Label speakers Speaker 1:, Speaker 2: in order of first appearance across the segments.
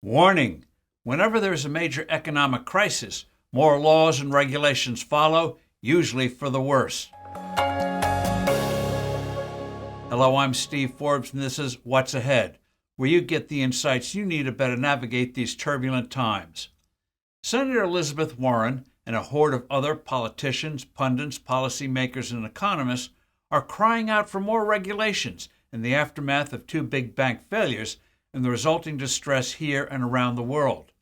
Speaker 1: Warning: whenever there is a major economic crisis, more laws and regulations follow, usually for the worse. Hello, I'm Steve Forbes, and this is What's Ahead, where you get the insights you need to better navigate these turbulent times. Senator Elizabeth Warren and a horde of other politicians, pundits, policymakers, and economists are crying out for more regulations in the aftermath of two big bank failures and the resulting distress here and around the world.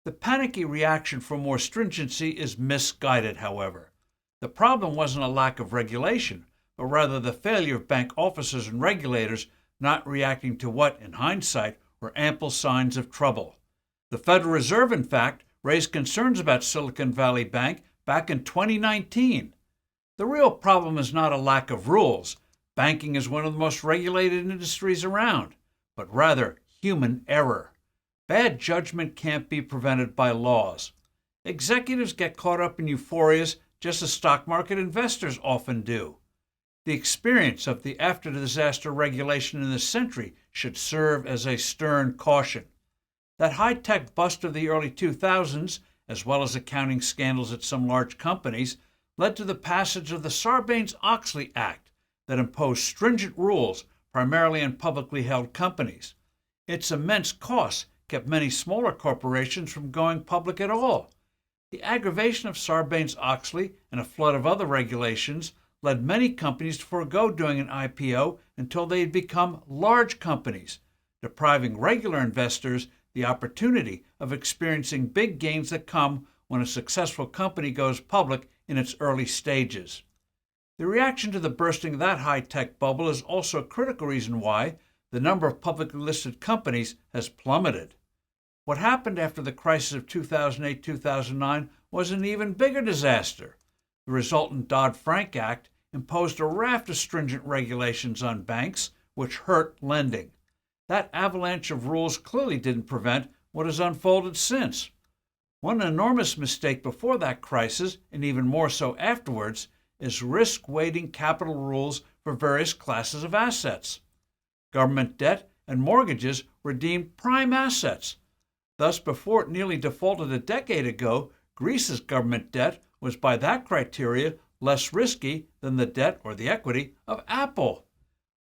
Speaker 1: The panicky reaction for more stringency is misguided, however. The problem wasn't a lack of regulation, but rather the failure of bank officers and regulators not reacting to what, in hindsight, were ample signs of trouble. The Federal Reserve, in fact, raised concerns about Silicon Valley Bank back in 2019. The real problem is not a lack of rules. Banking is one of the most regulated industries around, but rather human error. Bad judgment can't be prevented by laws. Executives get caught up in euphorias just as stock market investors often do. The experience of the after-disaster regulation in this century should serve as a stern caution. That high-tech bust of the early 2000s, as well as accounting scandals at some large companies, led to the passage of the Sarbanes-Oxley Act that imposed stringent rules primarily on publicly held companies. Its immense costs kept many smaller corporations from going public at all. The aggravation of Sarbanes-Oxley and a flood of other regulations led many companies to forego doing an IPO until they had become large companies, depriving regular investors the opportunity of experiencing big gains that come when a successful company goes public in its early stages. The reaction to the bursting of that high-tech bubble is also a critical reason why the number of publicly listed companies has plummeted. What happened after the crisis of 2008-2009 was an even bigger disaster. The resultant Dodd-Frank Act imposed a raft of stringent regulations on banks, which hurt lending. That avalanche of rules clearly didn't prevent what has unfolded since. One enormous mistake before that crisis, and even more so afterwards, is risk-weighting capital rules for various classes of assets. Government debt and mortgages were deemed prime assets. Thus, before it nearly defaulted a decade ago, Greece's government debt was by that criteria less risky than the debt or the equity of Apple.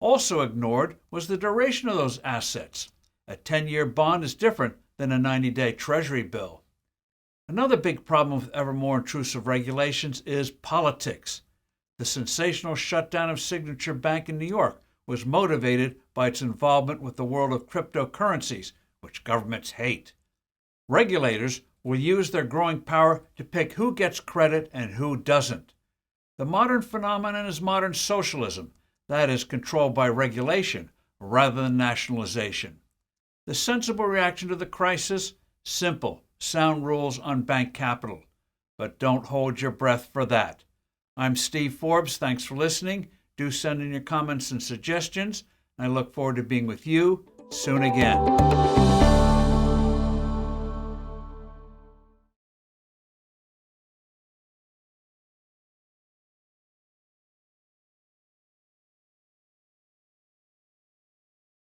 Speaker 1: Also ignored was the duration of those assets. A 10-year bond is different than a 90-day Treasury bill. Another big problem with ever more intrusive regulations is politics. The sensational shutdown of Signature Bank in New York was motivated by its involvement with the world of cryptocurrencies, which governments hate. Regulators will use their growing power to pick who gets credit and who doesn't. The modern phenomenon is modern socialism, that is, controlled by regulation rather than nationalization. The sensible reaction to the crisis? Simple, sound rules on bank capital. But don't hold your breath for that. I'm Steve Forbes. Thanks for listening. Do send in your comments and suggestions. I look forward to being with you soon again.